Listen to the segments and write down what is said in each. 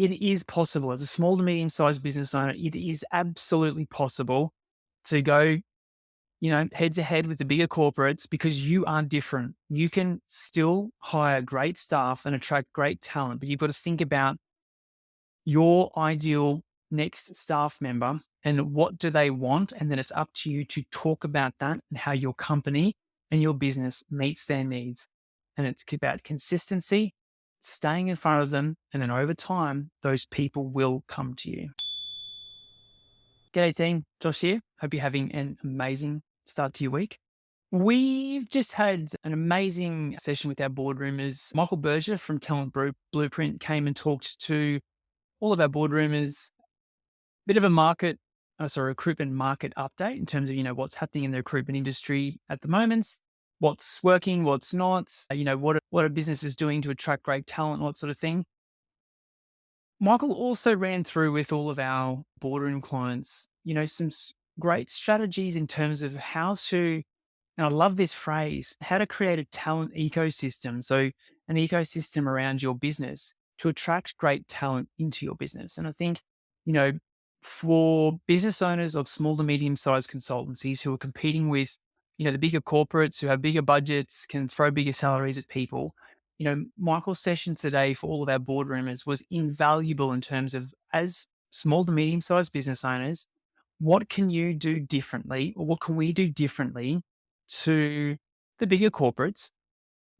It is possible as a small to medium sized business owner. It is absolutely possible to go, head to head with the bigger corporates because you are different. You can still hire great staff and attract great talent, but you've got to think about your ideal next staff member and what do they want. And then it's up to you to talk about that and how your company and your business meets their needs. And it's about consistency, staying in front of them. And then over time, those people will come to you. G'day team, Josh here. Hope you're having an amazing start to your week. We've just had an amazing session with our boardroomers. Michael Berger from Blueprint came and talked to all of our boardroomers, bit of a recruitment market update in terms of, what's happening in the recruitment industry at the moment, what's working, what's not, what a business is doing to attract great talent, what sort of thing. Michael also ran through with all of our boardroom clients, some great strategies in terms of how to, and I love this phrase, how to create a talent ecosystem. So an ecosystem around your business to attract great talent into your business. And I think, you know, for business owners of small to medium sized consultancies who are competing with, the bigger corporates who have bigger budgets, can throw bigger salaries at people, Michael's session today for all of our boardroomers was invaluable in terms of, as small to medium sized business owners, what can you do differently, or what can we do differently to the bigger corporates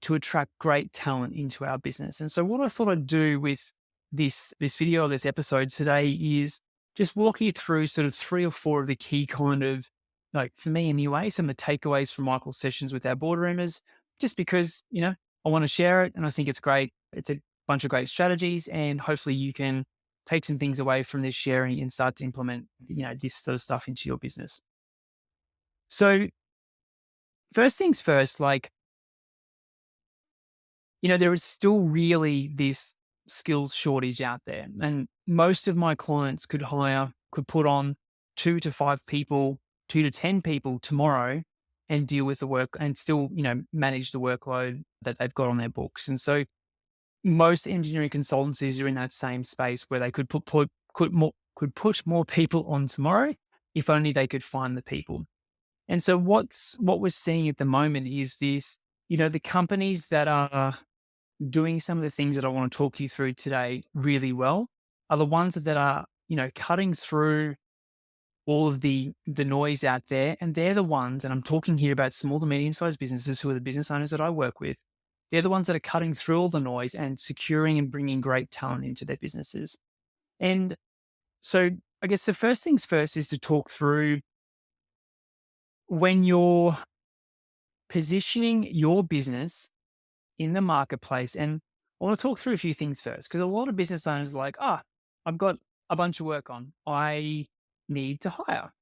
to attract great talent into our business? And so what I thought I'd do with this video, this episode today, is just walk you through sort of 3 or 4 of the key kind of, like, for me anyway, some of the takeaways from Michael's sessions with our boardroomers, just because, I want to share it and I think it's great. It's a bunch of great strategies, and hopefully you can take some things away from this sharing and start to implement, this sort of stuff into your business. So first things first, there is still really this skills shortage out there. And most of my clients could put on 2 to 5 people, 2 to 10 people tomorrow and deal with the work and still, manage the workload that they've got on their books. And so most engineering consultancies are in that same space where they could put more people on tomorrow if only they could find the people. And so what we're seeing at the moment is this, the companies that are doing some of the things that I want to talk you through today really well are the ones that are, cutting through all of the noise out there. And they're the ones, and I'm talking here about small to medium sized businesses who are the business owners that I work with. They're the ones that are cutting through all the noise and securing and bringing great talent into their businesses. And so I guess the first things first is to talk through when you're positioning your business in the marketplace. And I want to talk through a few things first, because a lot of business owners are like, I've got a bunch of work on. I need to hire.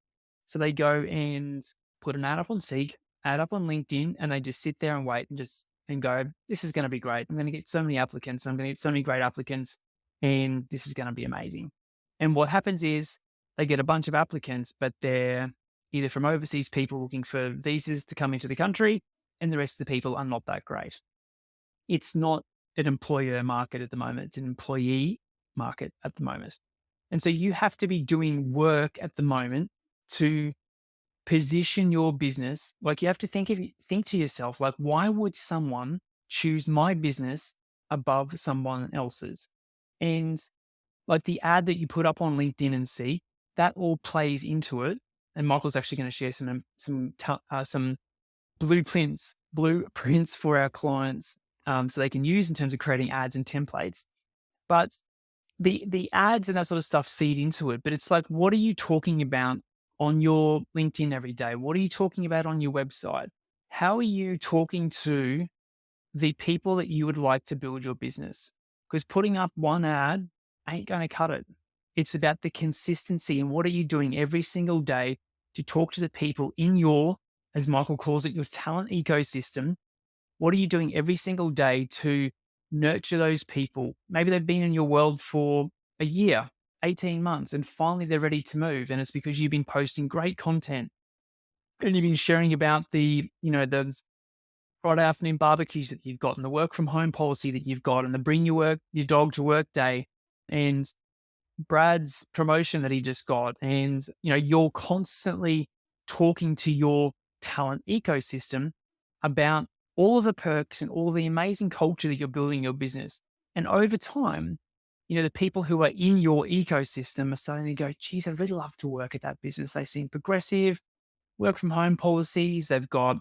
So they go and put an ad up on Seek, ad up on LinkedIn, and they just sit there and wait and go, this is going to be great. I'm going to get so many applicants. I'm going to get so many great applicants, and this is going to be amazing. And what happens is they get a bunch of applicants, but they're either from overseas people looking for visas to come into the country, and the rest of the people are not that great. It's not an employer market at the moment. It's an employee market at the moment. And so you have to be doing work at the moment to position your business. Like, you have to think to yourself, like, why would someone choose my business above someone else's? And like the ad that you put up on LinkedIn and see, that all plays into it. And Michael's actually going to share some blueprints for our clients, so they can use in terms of creating ads and templates. But the ads and that sort of stuff feed into it. But it's like, what are you talking about on your LinkedIn every day? What are you talking about on your website? How are you talking to the people that you would like to build your business? Because putting up one ad ain't going to cut it. It's about the consistency, and what are you doing every single day to talk to the people in your, as Michael calls it, your talent ecosystem. What are you doing every single day to nurture those people? Maybe they've been in your world for a year, 18 months, and finally they're ready to move. And it's because you've been posting great content and you've been sharing about the Friday afternoon barbecues that you've got, and the work from home policy that you've got, and the bring your dog to work day. and Brad's promotion that he just got. And, you're constantly talking to your talent ecosystem about all of the perks and all the amazing culture that you're building in your business. And over time, the people who are in your ecosystem are starting to go, geez, I'd really love to work at that business. They seem progressive, work from home policies. They've got,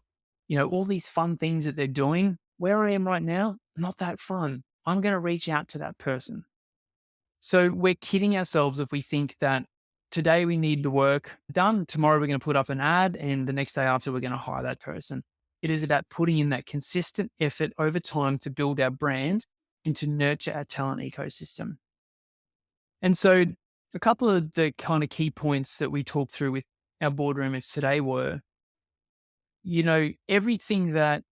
all these fun things that they're doing. Where I am right now, not that fun. I'm going to reach out to that person. So we're kidding ourselves if we think that today we need the work done. Tomorrow we're going to put up an ad and the next day after we're going to hire that person. It is about putting in that consistent effort over time to build our brand and to nurture our talent ecosystem. And so a couple of the kind of key points that we talked through with our boardroomers today were, everything that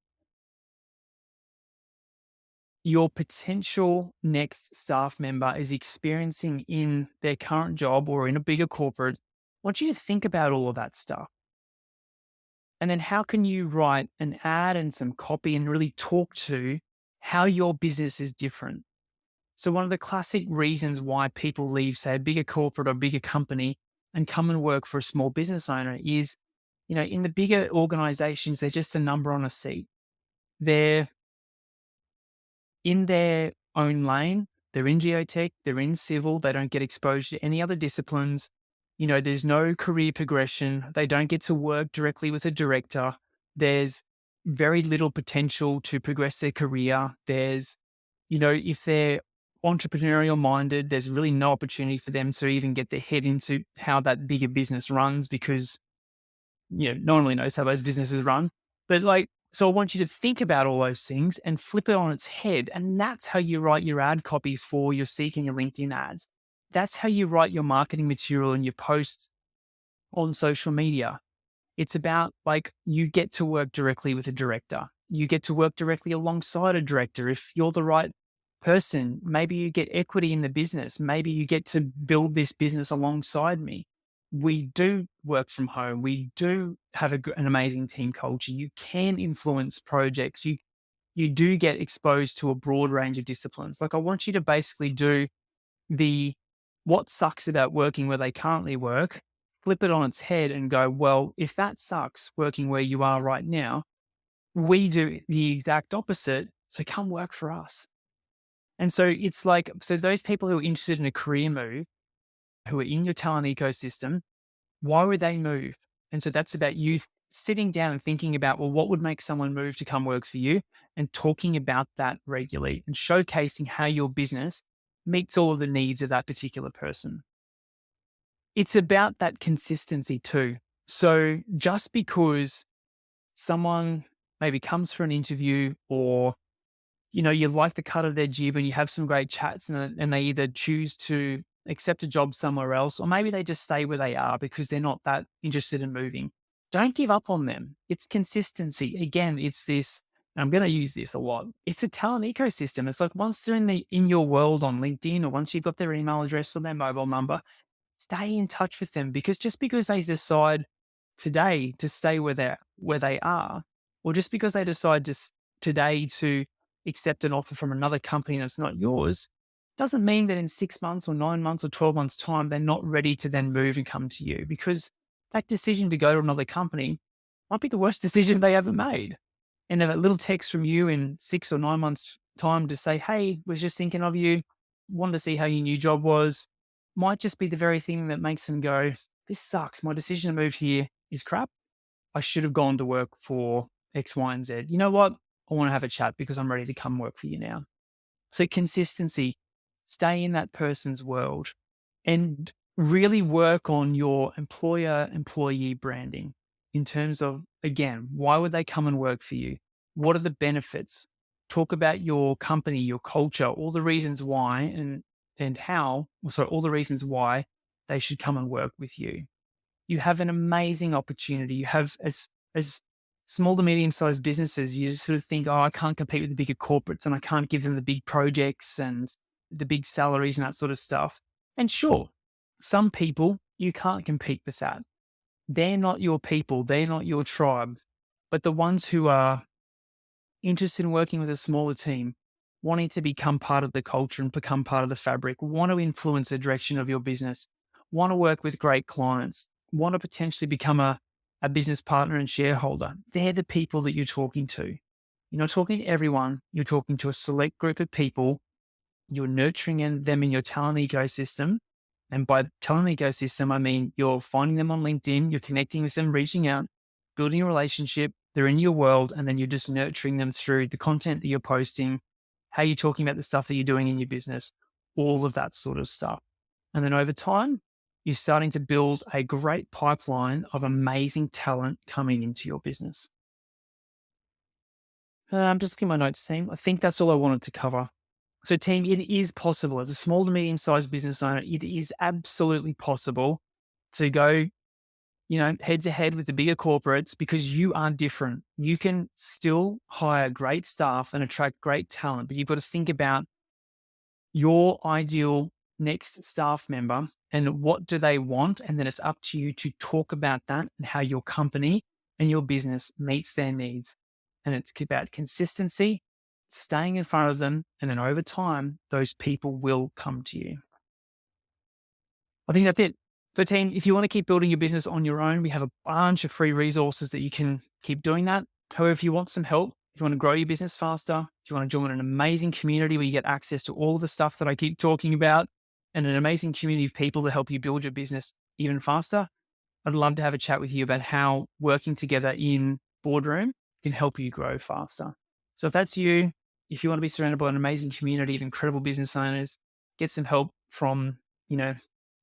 your potential next staff member is experiencing in their current job or in a bigger corporate, I want you to think about all of that stuff. And then how can you write an ad and some copy and really talk to how your business is different? So one of the classic reasons why people leave, say, a bigger corporate or bigger company and come and work for a small business owner is, in the bigger organizations, they're just a number on a seat. They're in their own lane. They're in geotech, they're in civil, they don't get exposed to any other disciplines. There's no career progression. They don't get to work directly with a director. There's very little potential to progress their career. There's, if they're entrepreneurial minded, there's really no opportunity for them to even get their head into how that bigger business runs because, no one really knows how those businesses run. But so I want you to think about all those things and flip it on its head. And that's how you write your ad copy for your Seek and your LinkedIn ads. That's how you write your marketing material and your posts on social media. It's about you get to work directly with a director. You get to work directly alongside a director. If you're the right person, maybe you get equity in the business. Maybe you get to build this business alongside me. We do work from home. We do have an amazing team culture. You can influence projects. You do get exposed to a broad range of disciplines. I want you to basically do what sucks about working where they currently work, flip it on its head and go, well, if that sucks working where you are right now, we do the exact opposite. So come work for us. And so it's so those people who are interested in a career move, who are in your talent ecosystem, why would they move? And so that's about you sitting down and thinking about, well, what would make someone move to come work for you and talking about that regularly and showcasing how your business meets all of the needs of that particular person. It's about that consistency too. So just because someone maybe comes for an interview or you like the cut of their jib and you have some great chats and they either choose to accept a job somewhere else, or maybe they just stay where they are because they're not that interested in moving. Don't give up on them. It's consistency. Again, it's this, I'm going to use this a lot. It's a talent ecosystem. It's once they're in your world on LinkedIn or once you've got their email address or their mobile number, stay in touch with them because just because they decide today to stay where they are, or just because they decide today to accept an offer from another company that's not yours, doesn't mean that in 6 months or 9 months or 12 months time, they're not ready to then move and come to you, because that decision to go to another company might be the worst decision they ever made. And a little text from you in 6 or 9 months time to say, hey, was just thinking of you, wanted to see how your new job was, might just be the very thing that makes them go, this sucks. My decision to move here is crap. I should have gone to work for X, Y, and Z. You know what? I want to have a chat because I'm ready to come work for you now. So consistency, stay in that person's world and really work on your employer-employee branding in terms of, again, why would they come and work for you? What are the benefits? Talk about your company, your culture, all the reasons why all the reasons why they should come and work with you. You have an amazing opportunity. You have as small to medium-sized businesses, you just sort of think, oh, I can't compete with the bigger corporates and I can't give them the big projects and the big salaries and that sort of stuff. And sure, some people, you can't compete with that. They're not your people. They're not your tribe. But the ones who are interested in working with a smaller team, wanting to become part of the culture and become part of the fabric, want to influence the direction of your business, want to work with great clients, want to potentially become a business partner and shareholder. They're the people that you're talking to. You're not talking to everyone. You're talking to a select group of people. You're nurturing them in your talent ecosystem. And by talent ecosystem, I mean you're finding them on LinkedIn, you're connecting with them, reaching out, building a relationship. They're in your world, and then you're just nurturing them through the content that you're posting, how you're talking about the stuff that you're doing in your business, all of that sort of stuff. And then over time, you're starting to build a great pipeline of amazing talent coming into your business. I'm just looking at my notes, team. I think that's all I wanted to cover. So, team, it is possible as a small to medium sized business owner, it is absolutely possible to go, head to head with the bigger corporates because you are different. You can still hire great staff and attract great talent, but you've got to think about your ideal next staff member and what do they want. And then it's up to you to talk about that and how your company and your business meets their needs. And it's about consistency, staying in front of them. And then over time, those people will come to you. I think that's it. So team, if you want to keep building your business on your own, we have a bunch of free resources that you can keep doing that. However, if you want some help, if you want to grow your business faster, if you want to join an amazing community where you get access to all of the stuff that I keep talking about and an amazing community of people to help you build your business even faster, I'd love to have a chat with you about how working together in Boardroom can help you grow faster. So if that's you, if you want to be surrounded by an amazing community of incredible business owners, get some help from, the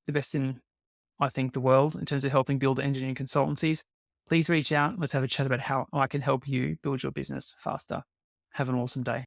best in, I think, the world in terms of helping build engineering consultancies, please reach out. Let's have a chat about how I can help you build your business faster. Have an awesome day.